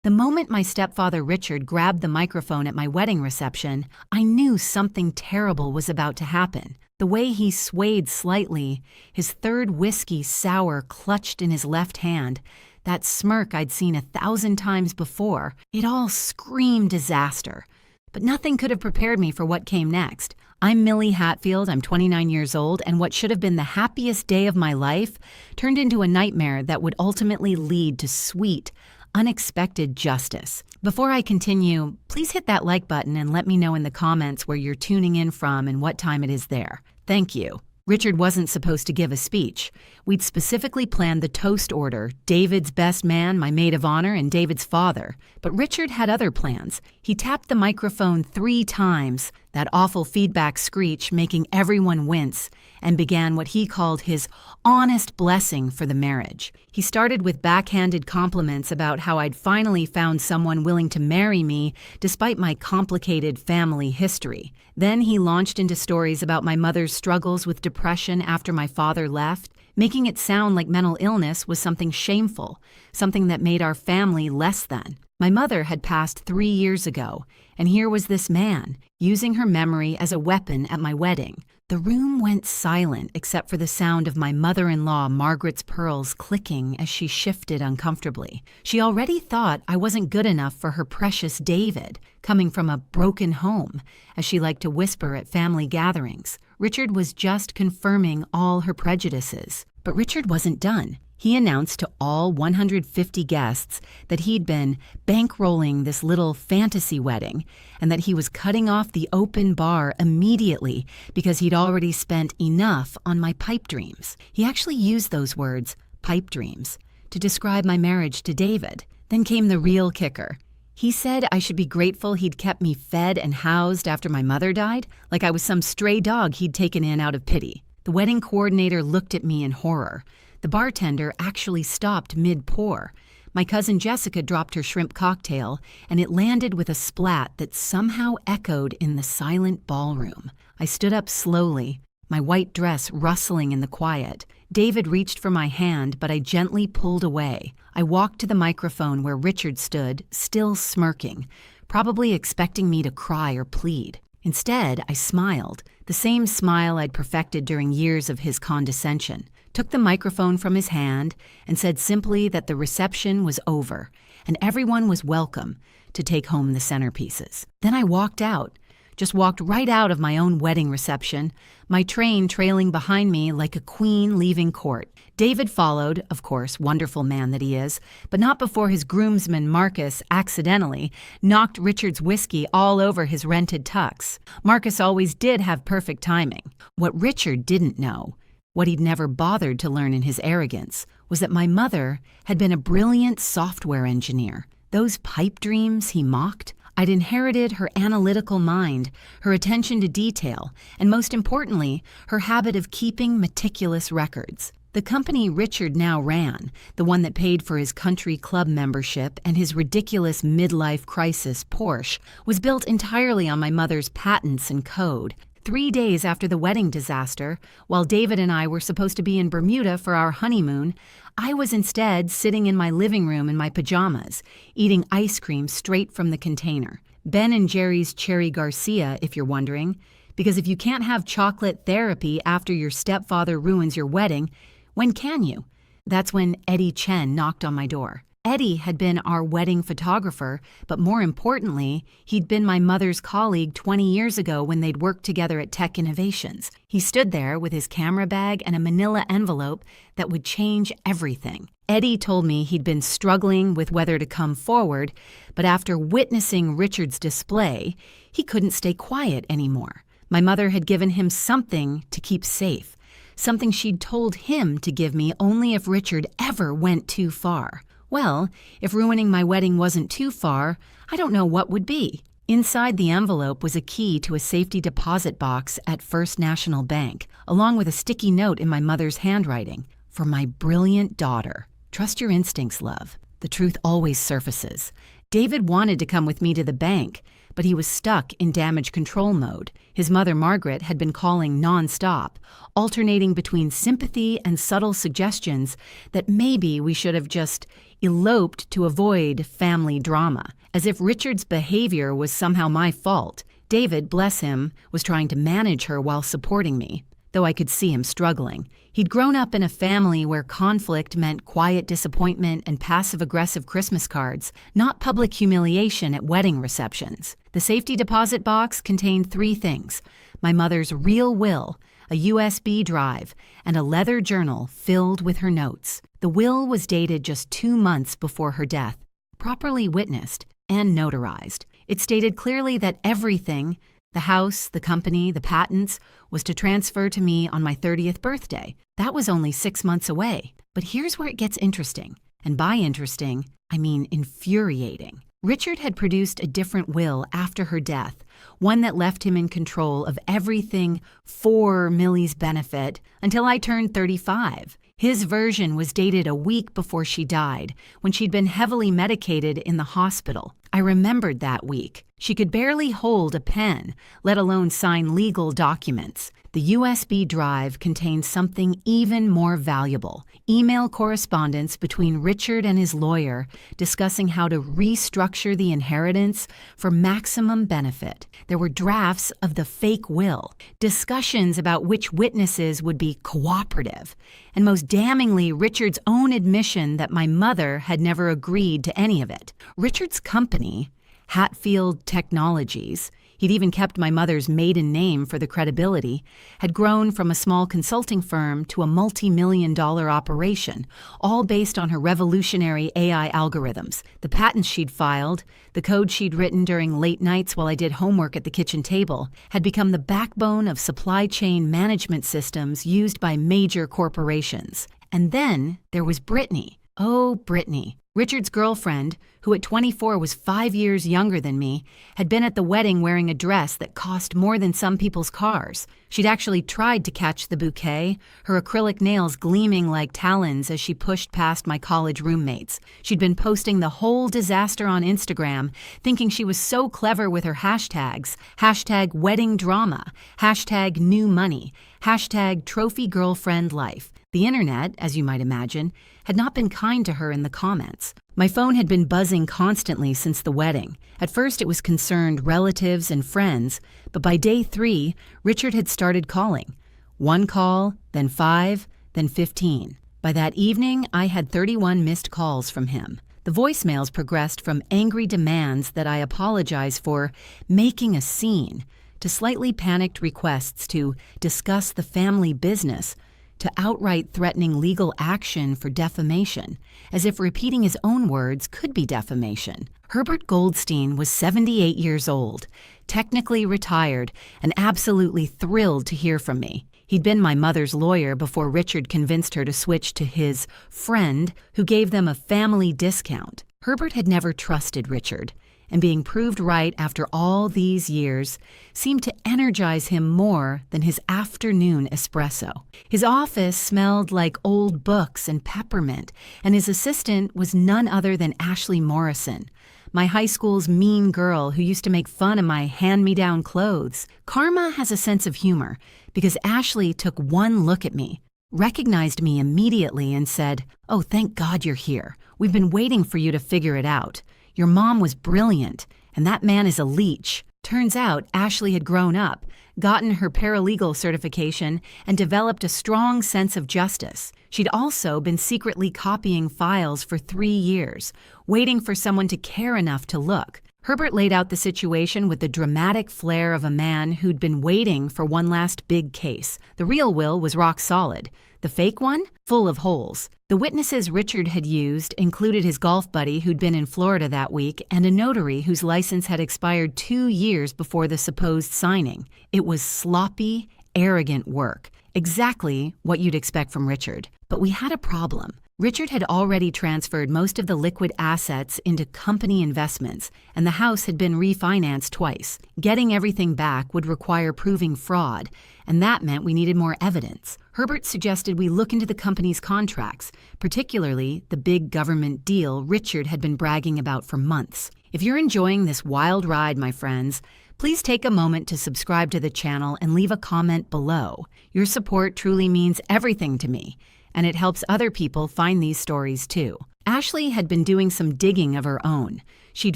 The moment my stepfather Richard grabbed the microphone at my wedding reception, I knew something terrible was about to happen. The way he swayed slightly, his third whiskey sour clutched in his left hand, that smirk I'd seen 1,000 times before, it all screamed disaster. But nothing could have prepared me for what came next. I'm Millie Hatfield, I'm 29 years old, and what should have been the happiest day of my life turned into a nightmare that would ultimately lead to sweet, unexpected justice. Before I continue, please hit that like button and let me know in the comments where you're tuning in from and what time it is there. Thank you. Richard wasn't supposed to give a speech. We'd specifically planned the toast order, David's best man, my maid of honor, and David's father. But Richard had other plans. He tapped the microphone 3 times, that awful feedback screech making everyone wince, and began what he called his honest blessing for the marriage. He started with backhanded compliments about how I'd finally found someone willing to marry me despite my complicated family history. Then he launched into stories about my mother's struggles with depression after my father left, making it sound like mental illness was something shameful, something that made our family less than. My mother had passed 3 years ago, and here was this man, using her memory as a weapon at my wedding. The room went silent except for the sound of my mother-in-law Margaret's pearls clicking as she shifted uncomfortably. She already thought I wasn't good enough for her precious David, coming from a broken home, as she liked to whisper at family gatherings. Richard was just confirming all her prejudices. But Richard wasn't done. He announced to all 150 guests that he'd been bankrolling this little fantasy wedding and that he was cutting off the open bar immediately because he'd already spent enough on my pipe dreams. He actually used those words, pipe dreams, to describe my marriage to David. Then came the real kicker. He said I should be grateful he'd kept me fed and housed after my mother died, like I was some stray dog he'd taken in out of pity. The wedding coordinator looked at me in horror. The bartender actually stopped mid-pour. My cousin Jessica dropped her shrimp cocktail, and it landed with a splat that somehow echoed in the silent ballroom. I stood up slowly, my white dress rustling in the quiet. David reached for my hand, but I gently pulled away. I walked to the microphone where Richard stood, still smirking, probably expecting me to cry or plead. Instead, I smiled, the same smile I'd perfected during years of his condescension, took the microphone from his hand, and said simply that the reception was over, and everyone was welcome to take home the centerpieces. Then I walked out, just walked right out of my own wedding reception, my train trailing behind me like a queen leaving court. David followed, of course, wonderful man that he is, but not before his groomsman Marcus accidentally knocked Richard's whiskey all over his rented tux. Marcus always did have perfect timing. What Richard didn't know, what he'd never bothered to learn in his arrogance, was that my mother had been a brilliant software engineer. Those pipe dreams he mocked, I'd inherited her analytical mind, her attention to detail, and most importantly, her habit of keeping meticulous records. The company Richard now ran, the one that paid for his country club membership and his ridiculous midlife crisis Porsche, was built entirely on my mother's patents and code. 3 days after the wedding disaster, while David and I were supposed to be in Bermuda for our honeymoon, I was instead sitting in my living room in my pajamas, eating ice cream straight from the container. Ben & Jerry's Cherry Garcia, if you're wondering, because if you can't have chocolate therapy after your stepfather ruins your wedding, when can you? That's when Eddie Chen knocked on my door. Eddie had been our wedding photographer, but more importantly, he'd been my mother's colleague 20 years ago when they'd worked together at Tech Innovations. He stood there with his camera bag and a manila envelope that would change everything. Eddie told me he'd been struggling with whether to come forward, but after witnessing Richard's display, he couldn't stay quiet anymore. My mother had given him something to keep safe, something she'd told him to give me only if Richard ever went too far. Well, if ruining my wedding wasn't too far, I don't know what would be. Inside the envelope was a key to a safety deposit box at First National Bank, along with a sticky note in my mother's handwriting. For my brilliant daughter. Trust your instincts, love. The truth always surfaces. David wanted to come with me to the bank, but he was stuck in damage control mode. His mother, Margaret, had been calling nonstop, alternating between sympathy and subtle suggestions that maybe we should have just eloped to avoid family drama, as if Richard's behavior was somehow my fault. David, bless him, was trying to manage her while supporting me, though I could see him struggling. He'd grown up in a family where conflict meant quiet disappointment and passive-aggressive Christmas cards, not public humiliation at wedding receptions. The safety deposit box contained 3 things: my mother's real will, a USB drive, and a leather journal filled with her notes. The will was dated just 2 months before her death, properly witnessed and notarized. It stated clearly that everything, the house, the company, the patents, was to transfer to me on my 30th birthday. That was only 6 months away. But here's where it gets interesting. And by interesting, I mean infuriating. Richard had produced a different will after her death, one that left him in control of everything for Millie's benefit until I turned 35. His version was dated a week before she died, when she'd been heavily medicated in the hospital. I remembered that week. She could barely hold a pen, let alone sign legal documents. The USB drive contained something even more valuable: email correspondence between Richard and his lawyer discussing how to restructure the inheritance for maximum benefit. There were drafts of the fake will, discussions about which witnesses would be cooperative, and most damningly, Richard's own admission that my mother had never agreed to any of it. Richard's company, Hatfield Technologies, he'd even kept my mother's maiden name for the credibility, had grown from a small consulting firm to a multi-million-dollar operation, all based on her revolutionary AI algorithms. The patents she'd filed, the code she'd written during late nights while I did homework at the kitchen table, had become the backbone of supply chain management systems used by major corporations. And then there was Brittany. Oh, Brittany. Richard's girlfriend, who at 24 was 5 years younger than me, had been at the wedding wearing a dress that cost more than some people's cars. She'd actually tried to catch the bouquet, her acrylic nails gleaming like talons as she pushed past my college roommates. She'd been posting the whole disaster on Instagram, thinking she was so clever with her hashtags: hashtag wedding drama, hashtag new money, hashtag trophy girlfriend life. The internet, as you might imagine, had not been kind to her in the comments. My phone had been buzzing constantly since the wedding. At first it was concerned relatives and friends, but by day 3, Richard had started calling. 1 call, then 5, then 15. By that evening, I had 31 missed calls from him. The voicemails progressed from angry demands that I apologize for making a scene, to slightly panicked requests to discuss the family business, to outright threatening legal action for defamation, as if repeating his own words could be defamation. Herbert Goldstein was 78 years old, technically retired, and absolutely thrilled to hear from me. He'd been my mother's lawyer before Richard convinced her to switch to his friend, who gave them a family discount. Herbert had never trusted Richard, and being proved right after all these years seemed to energize him more than his afternoon espresso. His office smelled like old books and peppermint, and his assistant was none other than Ashley Morrison, my high school's mean girl who used to make fun of my hand-me-down clothes. Karma has a sense of humor, because Ashley took one look at me, recognized me immediately, and said, "Oh, thank God you're here. We've been waiting for you to figure it out. Your mom was brilliant, and that man is a leech." Turns out Ashley had grown up, gotten her paralegal certification, and developed a strong sense of justice. She'd also been secretly copying files for 3 years, waiting for someone to care enough to look. Herbert laid out the situation with the dramatic flair of a man who'd been waiting for one last big case. The real will was rock solid. The fake one? Full of holes. The witnesses Richard had used included his golf buddy who'd been in Florida that week and a notary whose license had expired 2 years before the supposed signing. It was sloppy, arrogant work. Exactly what you'd expect from Richard. But we had a problem. Richard had already transferred most of the liquid assets into company investments, and the house had been refinanced twice. Getting everything back would require proving fraud, and that meant we needed more evidence. Herbert suggested we look into the company's contracts, particularly the big government deal Richard had been bragging about for months. If you're enjoying this wild ride, my friends, please take a moment to subscribe to the channel and leave a comment below. Your support truly means everything to me, and it helps other people find these stories too. Ashley had been doing some digging of her own. She'd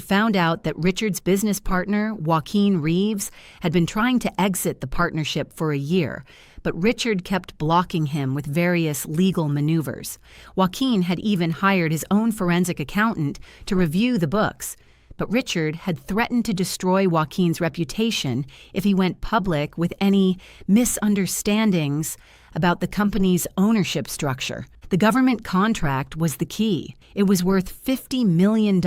found out that Richard's business partner, Joaquin Reeves, had been trying to exit the partnership for a year, but Richard kept blocking him with various legal maneuvers. Joaquin had even hired his own forensic accountant to review the books, but Richard had threatened to destroy Joaquin's reputation if he went public with any misunderstandings about the company's ownership structure. The government contract was the key. It was worth $50 million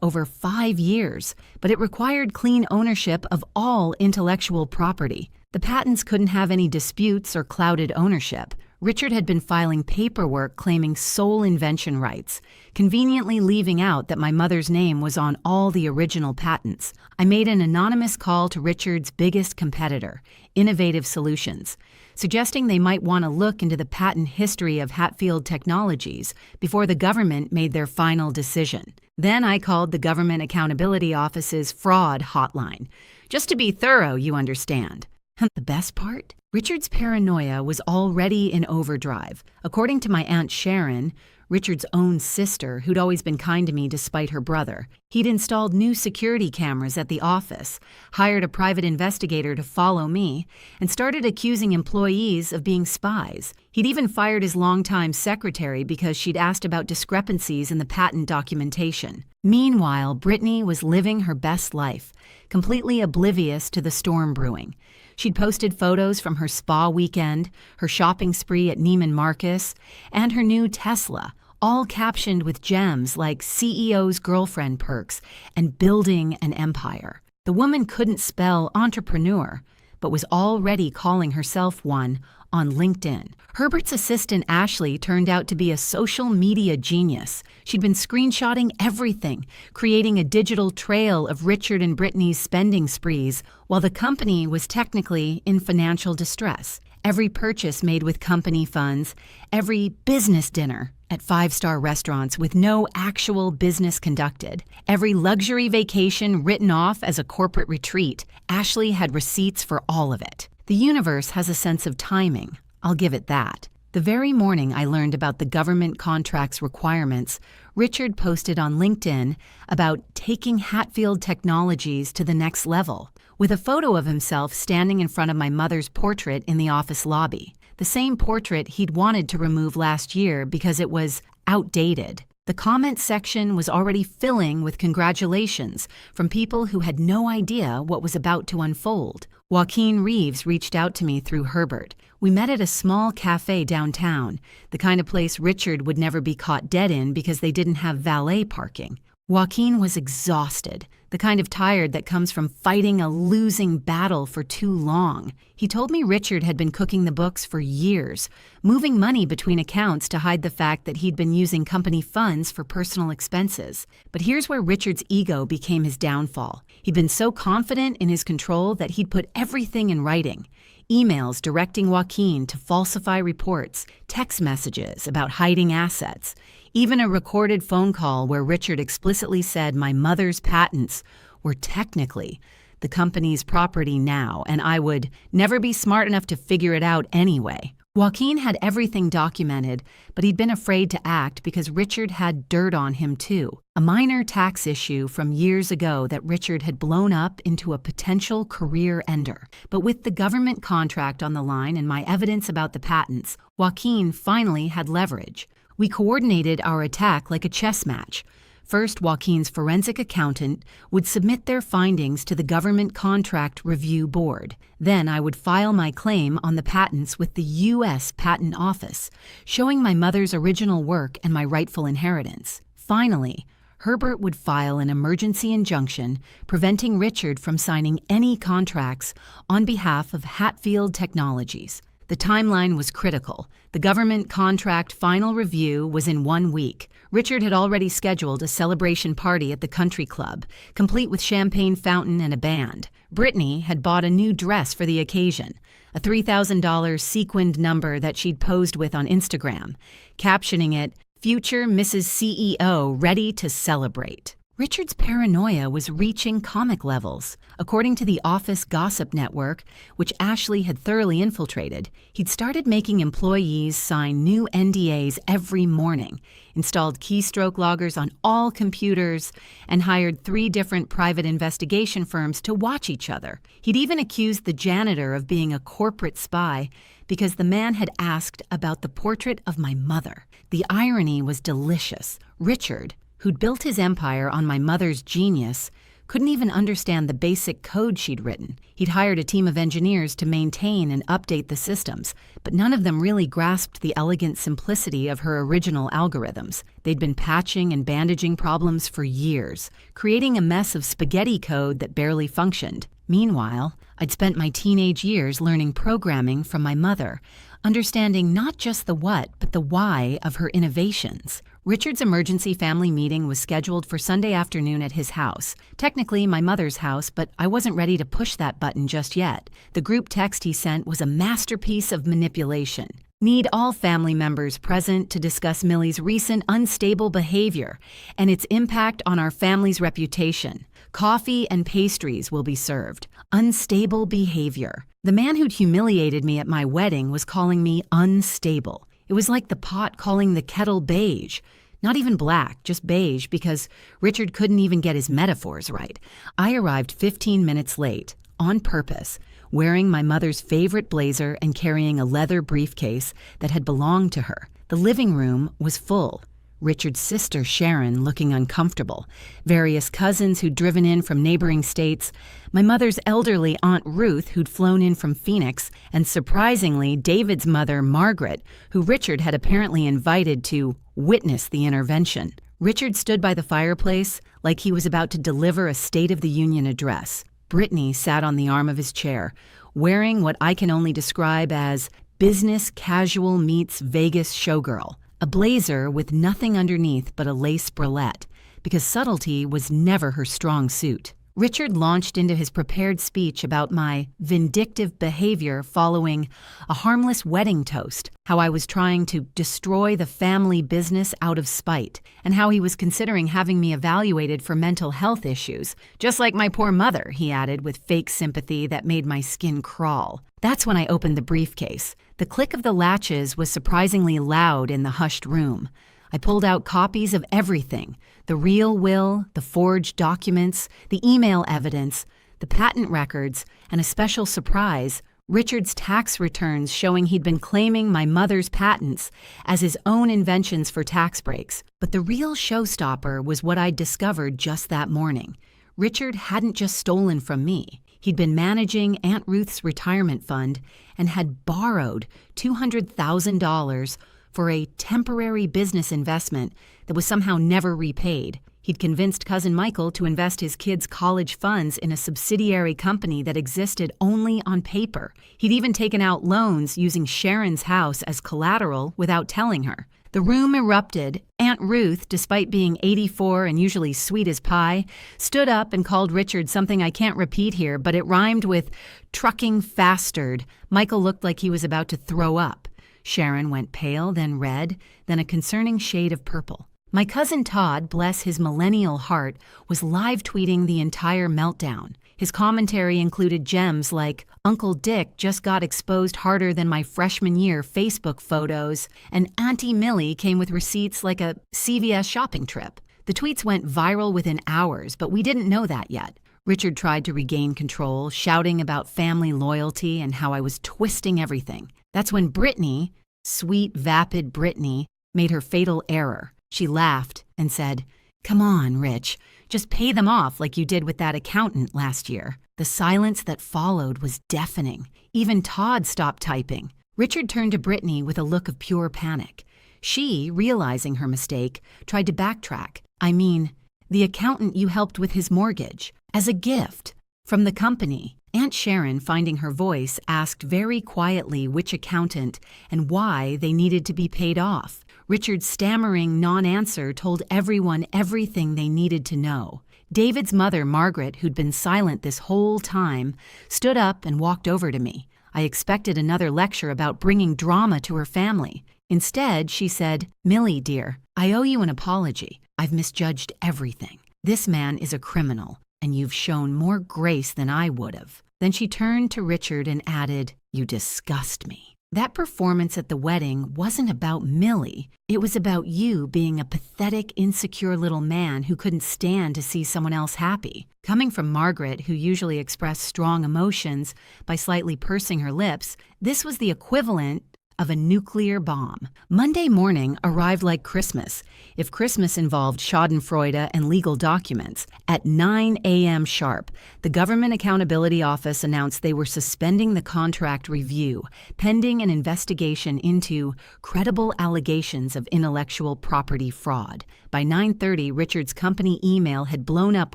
over 5 years, but it required clean ownership of all intellectual property. The patents couldn't have any disputes or clouded ownership. Richard had been filing paperwork claiming sole invention rights, conveniently leaving out that my mother's name was on all the original patents. I made an anonymous call to Richard's biggest competitor, Innovative Solutions, suggesting they might want to look into the patent history of Hatfield Technologies before the government made their final decision. Then I called the Government Accountability Office's fraud hotline, just to be thorough, you understand. And the best part? Richard's paranoia was already in overdrive. According to my Aunt Sharon, Richard's own sister, who'd always been kind to me despite her brother, he'd installed new security cameras at the office, hired a private investigator to follow me, and started accusing employees of being spies. He'd even fired his longtime secretary because she'd asked about discrepancies in the patent documentation. Meanwhile, Brittany was living her best life, completely oblivious to the storm brewing. She'd posted photos from her spa weekend, her shopping spree at Neiman Marcus, and her new Tesla, all captioned with gems like CEO's girlfriend perks and building an empire. The woman couldn't spell entrepreneur, but was already calling herself one on LinkedIn. Herbert's assistant Ashley turned out to be a social media genius. She'd been screenshotting everything, creating a digital trail of Richard and Brittany's spending sprees, while the company was technically in financial distress. Every purchase made with company funds, every business dinner at 5-star restaurants with no actual business conducted, every luxury vacation written off as a corporate retreat, Ashley had receipts for all of it. The universe has a sense of timing, I'll give it that. The very morning I learned about the government contract's requirements, Richard posted on LinkedIn about taking Hatfield Technologies to the next level, with a photo of himself standing in front of my mother's portrait in the office lobby, the same portrait he'd wanted to remove last year because it was outdated. The comment section was already filling with congratulations from people who had no idea what was about to unfold. Joaquin Reeves reached out to me through Herbert. We met at a small cafe downtown, the kind of place Richard would never be caught dead in because they didn't have valet parking. Joaquin was exhausted, the kind of tired that comes from fighting a losing battle for too long. He told me Richard had been cooking the books for years, moving money between accounts to hide the fact that he'd been using company funds for personal expenses. But here's where Richard's ego became his downfall. He'd been so confident in his control that he'd put everything in writing. Emails directing Joaquin to falsify reports, text messages about hiding assets, even a recorded phone call where Richard explicitly said my mother's patents were technically the company's property now, and I would never be smart enough to figure it out anyway. Joaquin had everything documented, but he'd been afraid to act because Richard had dirt on him too. A minor tax issue from years ago that Richard had blown up into a potential career ender. But with the government contract on the line and my evidence about the patents, Joaquin finally had leverage. We coordinated our attack like a chess match. First, Joaquin's forensic accountant would submit their findings to the Government Contract Review Board. Then I would file my claim on the patents with the U.S. Patent Office, showing my mother's original work and my rightful inheritance. Finally, Herbert would file an emergency injunction preventing Richard from signing any contracts on behalf of Hatfield Technologies. The timeline was critical. The government contract final review was in 1 week. Richard had already scheduled a celebration party at the country club, complete with champagne fountain and a band. Brittany had bought a new dress for the occasion, a $3,000 sequined number that she'd posed with on Instagram, captioning it, "Future Mrs. CEO ready to celebrate." Richard's paranoia was reaching comic levels. According to the Office Gossip Network, which Ashley had thoroughly infiltrated, he'd started making employees sign new NDAs every morning, installed keystroke loggers on all computers, and hired 3 different private investigation firms to watch each other. He'd even accused the janitor of being a corporate spy because the man had asked about the portrait of my mother. The irony was delicious. Richard, who'd built his empire on my mother's genius, couldn't even understand the basic code she'd written. He'd hired a team of engineers to maintain and update the systems, but none of them really grasped the elegant simplicity of her original algorithms. They'd been patching and bandaging problems for years, creating a mess of spaghetti code that barely functioned. Meanwhile, I'd spent my teenage years learning programming from my mother, understanding not just the what, but the why of her innovations. Richard's emergency family meeting was scheduled for Sunday afternoon at his house. Technically my mother's house, but I wasn't ready to push that button just yet. The group text he sent was a masterpiece of manipulation. Need all family members present to discuss Millie's recent unstable behavior and its impact on our family's reputation. Coffee and pastries will be served. Unstable behavior. The man who'd humiliated me at my wedding was calling me unstable. It was like the pot calling the kettle beige. Not even black, just beige, because Richard couldn't even get his metaphors right. I arrived 15 minutes late, on purpose, wearing my mother's favorite blazer and carrying a leather briefcase that had belonged to her. The living room was full. Richard's sister, Sharon, looking uncomfortable, various cousins who'd driven in from neighboring states, my mother's elderly Aunt Ruth who'd flown in from Phoenix, and surprisingly, David's mother, Margaret, who Richard had apparently invited to witness the intervention. Richard stood by the fireplace like he was about to deliver a State of the Union address. Brittany sat on the arm of his chair, wearing what I can only describe as business casual meets Vegas showgirl. A blazer with nothing underneath but a lace bralette, because subtlety was never her strong suit. Richard launched into his prepared speech about my vindictive behavior following a harmless wedding toast, how I was trying to destroy the family business out of spite, and how he was considering having me evaluated for mental health issues, just like my poor mother, he added with fake sympathy that made my skin crawl. That's when I opened the briefcase. The click of the latches was surprisingly loud in the hushed room. I pulled out copies of everything: the real will, the forged documents, the email evidence, the patent records, and a special surprise, Richard's tax returns showing he'd been claiming my mother's patents as his own inventions for tax breaks. But the real showstopper was what I'd discovered just that morning. Richard hadn't just stolen from me. He'd been managing Aunt Ruth's retirement fund and had borrowed $200,000 for a temporary business investment that was somehow never repaid. He'd convinced Cousin Michael to invest his kids' college funds in a subsidiary company that existed only on paper. He'd even taken out loans using Sharon's house as collateral without telling her. The room erupted. Aunt Ruth, despite being 84 and usually sweet as pie, stood up and called Richard something I can't repeat here, but it rhymed with trucking fastard. Michael looked like he was about to throw up. Sharon went pale, then red, then a concerning shade of purple. My cousin Todd, bless his millennial heart, was live tweeting the entire meltdown. His commentary included gems like, "Uncle Dick just got exposed harder than my freshman year Facebook photos," and "Auntie Millie came with receipts like a CVS shopping trip." The tweets went viral within hours, but we didn't know that yet. Richard tried to regain control, shouting about family loyalty and how I was twisting everything. That's when Brittany, sweet, vapid Brittany, made her fatal error. She laughed and said, "Come on, Rich. Just pay them off like you did with that accountant last year." The silence that followed was deafening. Even Todd stopped typing. Richard turned to Brittany with a look of pure panic. She, realizing her mistake, tried to backtrack. "I mean, the accountant you helped with his mortgage, as a gift, from the company." Aunt Sharon, finding her voice, asked very quietly which accountant and why they needed to be paid off. Richard's stammering non-answer told everyone everything they needed to know. David's mother, Margaret, who'd been silent this whole time, stood up and walked over to me. I expected another lecture about bringing drama to her family. Instead, she said, "Millie, dear, I owe you an apology. I've misjudged everything. This man is a criminal, and you've shown more grace than I would have." Then she turned to Richard and added, "You disgust me." That performance at the wedding wasn't about Millie. It was about you being a pathetic, insecure little man who couldn't stand to see someone else happy. Coming from Margaret, who usually expressed strong emotions by slightly pursing her lips, this was the equivalent of a nuclear bomb. Monday morning arrived like Christmas, if Christmas involved schadenfreude and legal documents. At 9 a.m. sharp, the Government Accountability Office announced they were suspending the contract review, pending an investigation into credible allegations of intellectual property fraud. By 9:30, Richard's company email had blown up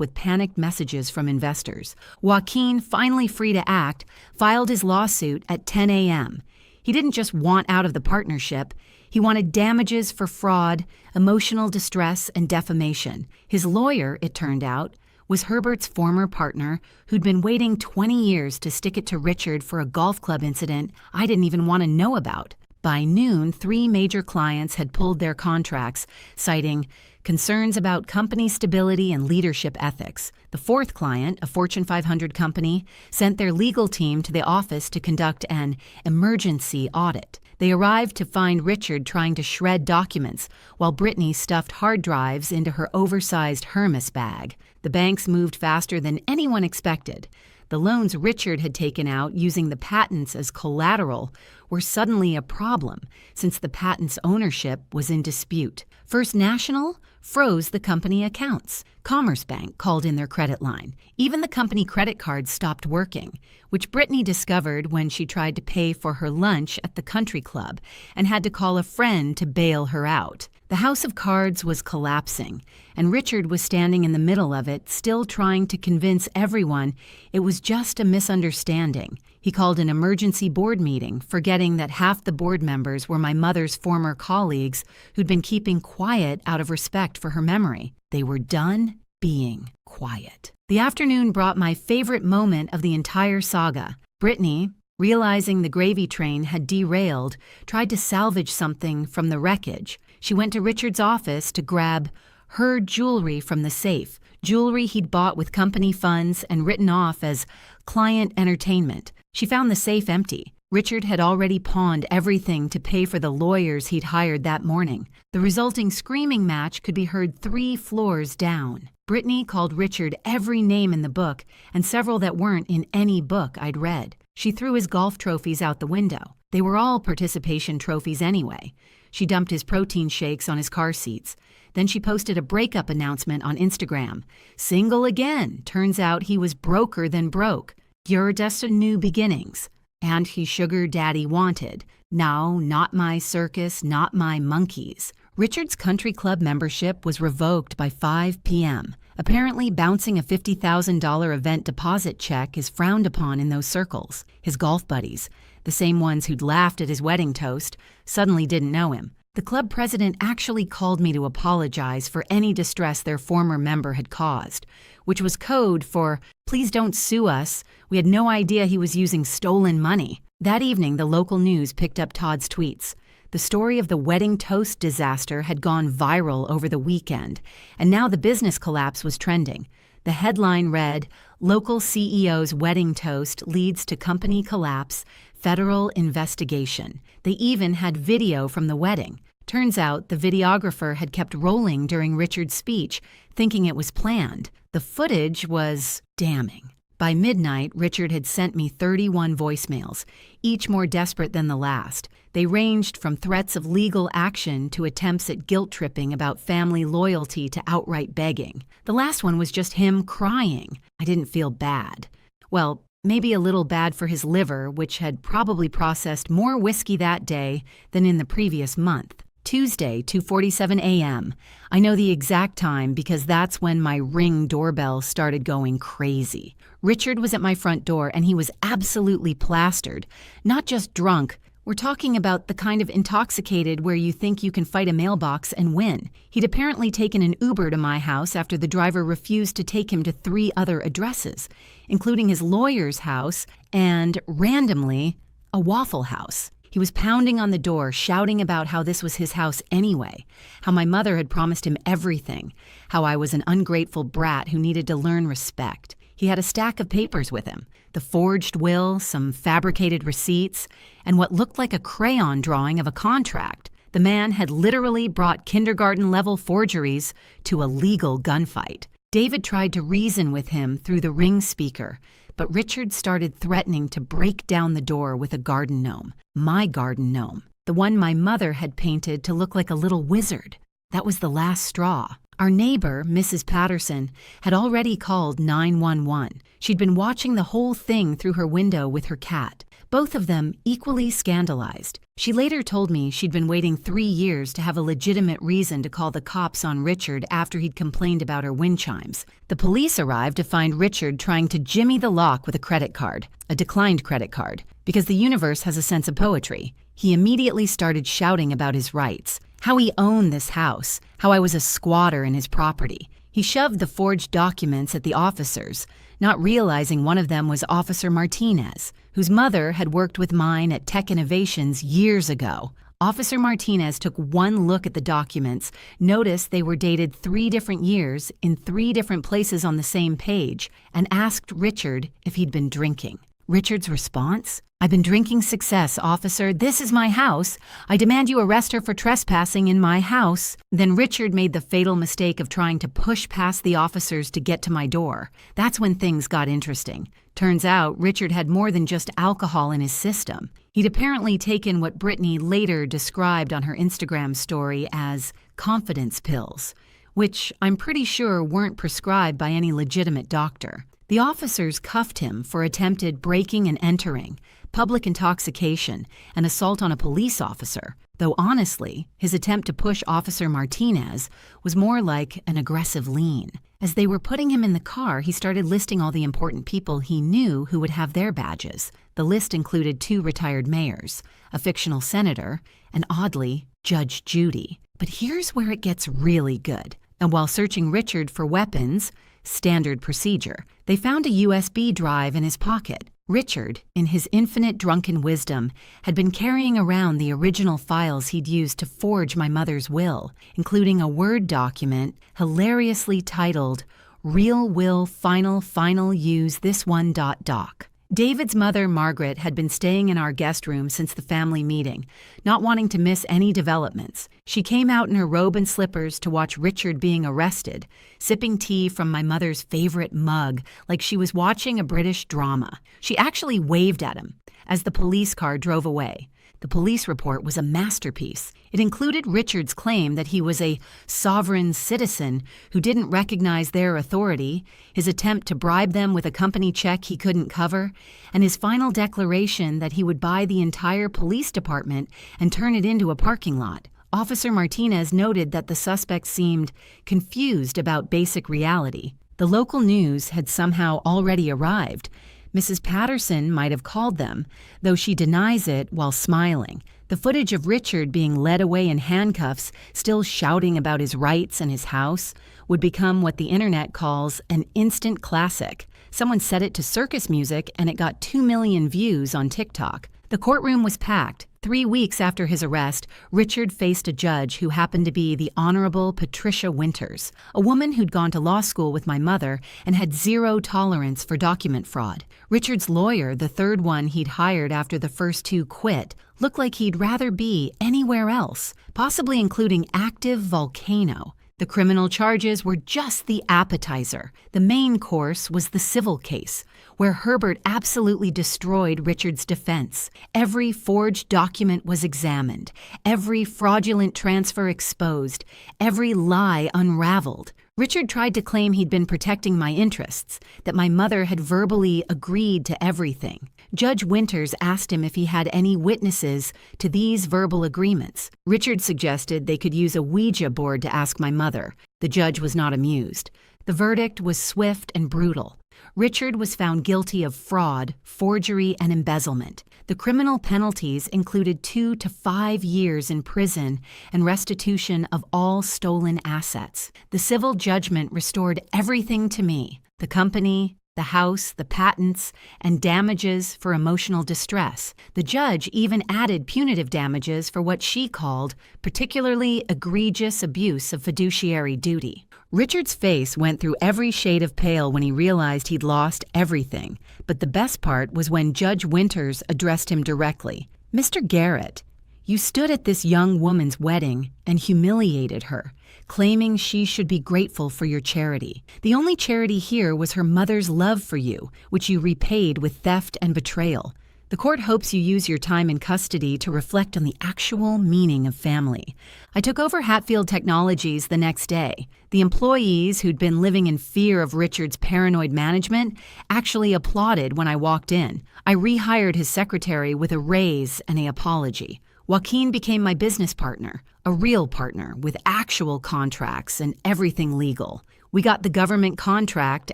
with panicked messages from investors. Joaquin, finally free to act, filed his lawsuit at 10 a.m. He didn't just want out of the partnership. He wanted damages for fraud, emotional distress, and defamation. His lawyer, it turned out, was Herbert's former partner who'd been waiting 20 years to stick it to Richard for a golf club incident I didn't even want to know about. By noon, 3 major clients had pulled their contracts, citing concerns about company stability and leadership ethics. The 4th client, a Fortune 500 company, sent their legal team to the office to conduct an emergency audit. They arrived to find Richard trying to shred documents, while Brittany stuffed hard drives into her oversized Hermes bag. The banks moved faster than anyone expected. The loans Richard had taken out using the patents as collateral were suddenly a problem, since the patent's ownership was in dispute. First National froze the company accounts. Commerce Bank called in their credit line. Even the company credit cards stopped working, which Brittany discovered when she tried to pay for her lunch at the country club and had to call a friend to bail her out. The house of cards was collapsing, and Richard was standing in the middle of it, still trying to convince everyone it was just a misunderstanding. He called an emergency board meeting, forgetting that half the board members were my mother's former colleagues who'd been keeping quiet out of respect for her memory. They were done being quiet. The afternoon brought my favorite moment of the entire saga. Brittany, realizing the gravy train had derailed, tried to salvage something from the wreckage. She went to Richard's office to grab her jewelry from the safe, jewelry he'd bought with company funds and written off as client entertainment. She found the safe empty. Richard had already pawned everything to pay for the lawyers he'd hired that morning. The resulting screaming match could be heard 3 floors down. Brittany called Richard every name in the book and several that weren't in any book I'd read. She threw his golf trophies out the window. They were all participation trophies anyway. She dumped his protein shakes on his car seats. Then she posted a breakup announcement on Instagram. Single again. Turns out he was broker than broke. You're just a new beginnings. And he sugar daddy wanted. No, not my circus, not my monkeys. Richard's country club membership was revoked by 5 p.m. Apparently, bouncing a $50,000 event deposit check is frowned upon in those circles. His golf buddies, the same ones who'd laughed at his wedding toast, suddenly didn't know him. The club president actually called me to apologize for any distress their former member had caused, which was code for, "Please don't sue us. We had no idea he was using stolen money." That evening, the local news picked up Todd's tweets. The story of the wedding toast disaster had gone viral over the weekend, and now the business collapse was trending. The headline read, "Local CEO's wedding toast leads to company collapse, federal investigation." They even had video from the wedding. Turns out the videographer had kept rolling during Richard's speech, thinking it was planned. The footage was damning. By midnight, Richard had sent me 31 voicemails, each more desperate than the last. They ranged from threats of legal action to attempts at guilt-tripping about family loyalty to outright begging. The last one was just him crying. I didn't feel bad. Well, maybe a little bad for his liver, which had probably processed more whiskey that day than in the previous month. Tuesday, 2:47 a.m. I know the exact time because that's when my Ring doorbell started going crazy. Richard was at my front door and he was absolutely plastered. Not just drunk. We're talking about the kind of intoxicated where you think you can fight a mailbox and win. He'd apparently taken an Uber to my house after the driver refused to take him to 3 other addresses, including his lawyer's house and, randomly, a Waffle House. He was pounding on the door, shouting about how this was his house anyway, how my mother had promised him everything, how I was an ungrateful brat who needed to learn respect. He had a stack of papers with him, the forged will, some fabricated receipts, and what looked like a crayon drawing of a contract. The man had literally brought kindergarten-level forgeries to a legal gunfight. David tried to reason with him through the Ring speaker, but Richard started threatening to break down the door with a garden gnome. My garden gnome. The one my mother had painted to look like a little wizard. That was the last straw. Our neighbor, Mrs. Patterson, had already called 911. She'd been watching the whole thing through her window with her cat, both of them equally scandalized. She later told me she'd been waiting 3 years to have a legitimate reason to call the cops on Richard after he'd complained about her wind chimes. The police arrived to find Richard trying to jimmy the lock with a credit card, a declined credit card, because the universe has a sense of poetry. He immediately started shouting about his rights, how he owned this house, how I was a squatter in his property. He shoved the forged documents at the officers, not realizing one of them was Officer Martinez, whose mother had worked with mine at Tech Innovations years ago. Officer Martinez took one look at the documents, noticed they were dated 3 different years in 3 different places on the same page, and asked Richard if he'd been drinking. Richard's response? "I've been drinking success, officer. This is my house. I demand you arrest her for trespassing in my house." Then Richard made the fatal mistake of trying to push past the officers to get to my door. That's when things got interesting. Turns out Richard had more than just alcohol in his system. He'd apparently taken what Brittany later described on her Instagram story as confidence pills, which I'm pretty sure weren't prescribed by any legitimate doctor. The officers cuffed him for attempted breaking and entering, public intoxication, and assault on a police officer, though honestly, his attempt to push Officer Martinez was more like an aggressive lean. As they were putting him in the car, he started listing all the important people he knew who would have their badges. The list included 2 retired mayors, a fictional senator, and oddly, Judge Judy. But here's where it gets really good. And while searching Richard for weapons, standard procedure, they found a USB drive in his pocket. Richard, in his infinite drunken wisdom, had been carrying around the original files he'd used to forge my mother's will, including a Word document hilariously titled, "Real Will Final Use This One Doc." David's mother, Margaret, had been staying in our guest room since the family meeting, not wanting to miss any developments. She came out in her robe and slippers to watch Richard being arrested, sipping tea from my mother's favorite mug like she was watching a British drama. She actually waved at him as the police car drove away. The police report was a masterpiece. It included Richard's claim that he was a sovereign citizen who didn't recognize their authority, his attempt to bribe them with a company check he couldn't cover, and his final declaration that he would buy the entire police department and turn it into a parking lot. Officer Martinez noted that the suspect seemed confused about basic reality. The local news had somehow already arrived. Mrs. Patterson might have called them, though she denies it while smiling. The footage of Richard being led away in handcuffs, still shouting about his rights and his house, would become what the internet calls an instant classic. Someone set it to circus music and it got 2 million views on TikTok. The courtroom was packed. 3 weeks after his arrest, Richard faced a judge who happened to be the Honorable Patricia Winters, a woman who'd gone to law school with my mother and had 0 tolerance for document fraud. Richard's lawyer, the 3rd one he'd hired after the first 2 quit, looked like he'd rather be anywhere else, possibly including active volcano. The criminal charges were just the appetizer. The main course was the civil case, where Herbert absolutely destroyed Richard's defense. Every forged document was examined, every fraudulent transfer exposed, every lie unraveled. Richard tried to claim he'd been protecting my interests, that my mother had verbally agreed to everything. Judge Winters asked him if he had any witnesses to these verbal agreements. Richard suggested they could use a Ouija board to ask my mother. The judge was not amused. The verdict was swift and brutal. Richard was found guilty of fraud, forgery, and embezzlement. The criminal penalties included 2 to 5 years in prison and restitution of all stolen assets. The civil judgment restored everything to me: the company, the house, the patents, and damages for emotional distress. The judge even added punitive damages for what she called particularly egregious abuse of fiduciary duty. Richard's face went through every shade of pale when he realized he'd lost everything, but the best part was when Judge Winters addressed him directly. "Mr. Garrett, you stood at this young woman's wedding and humiliated her, claiming she should be grateful for your charity. The only charity here was her mother's love for you, which you repaid with theft and betrayal. The court hopes you use your time in custody to reflect on the actual meaning of family." I took over Hatfield Technologies the next day. The employees who'd been living in fear of Richard's paranoid management actually applauded when I walked in. I rehired his secretary with a raise and an apology. Joaquin became my business partner, a real partner with actual contracts and everything legal. We got the government contract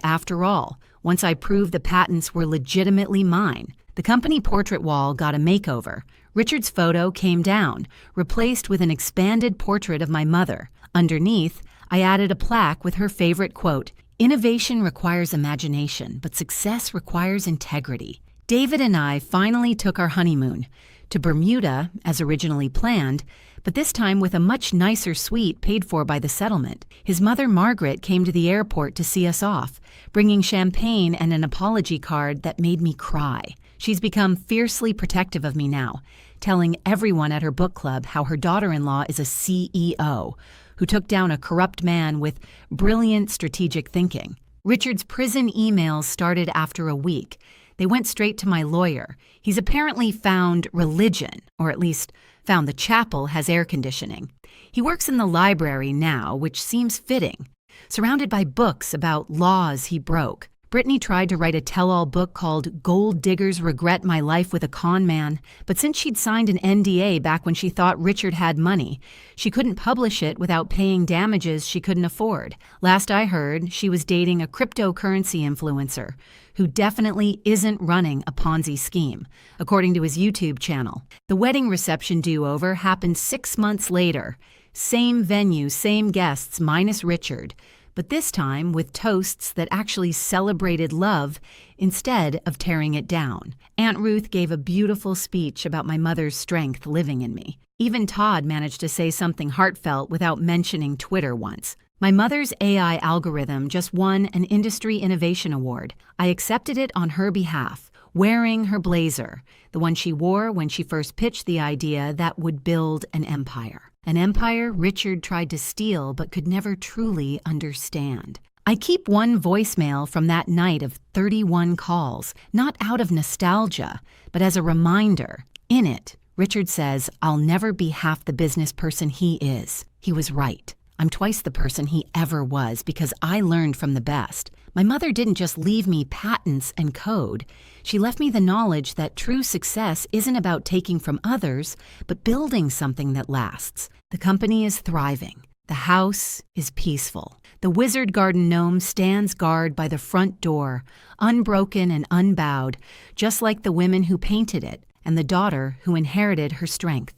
after all, once I proved the patents were legitimately mine. The company portrait wall got a makeover. Richard's photo came down, replaced with an expanded portrait of my mother. Underneath, I added a plaque with her favorite quote, "Innovation requires imagination, but success requires integrity." David and I finally took our honeymoon to Bermuda, as originally planned, but this time with a much nicer suite paid for by the settlement. His mother, Margaret, came to the airport to see us off, bringing champagne and an apology card that made me cry. She's become fiercely protective of me now, telling everyone at her book club how her daughter-in-law is a CEO who took down a corrupt man with brilliant strategic thinking. Richard's prison emails started after a week. They went straight to my lawyer. He's apparently found religion, or at least found the chapel has air conditioning. He works in the library now, which seems fitting, surrounded by books about laws he broke. Brittany tried to write a tell-all book called Gold Diggers Regret My Life with a Con Man, but since she'd signed an NDA back when she thought Richard had money, she couldn't publish it without paying damages she couldn't afford. Last I heard, she was dating a cryptocurrency influencer who definitely isn't running a Ponzi scheme, according to his YouTube channel. The wedding reception do-over happened 6 months later. Same venue, same guests, minus Richard, but this time with toasts that actually celebrated love instead of tearing it down. Aunt Ruth gave a beautiful speech about my mother's strength living in me. Even Todd managed to say something heartfelt without mentioning Twitter once. My mother's AI algorithm just won an Industry Innovation Award. I accepted it on her behalf, wearing her blazer, the one she wore when she first pitched the idea that would build an empire. An empire Richard tried to steal but could never truly understand. I keep one voicemail from that night of 31 calls, not out of nostalgia, but as a reminder. In it, Richard says, "I'll never be half the business person he is." He was right. I'm twice the person he ever was because I learned from the best. My mother didn't just leave me patents and code. She left me the knowledge that true success isn't about taking from others, but building something that lasts. The company is thriving. The house is peaceful. The wizard garden gnome stands guard by the front door, unbroken and unbowed, just like the women who painted it and the daughter who inherited her strength.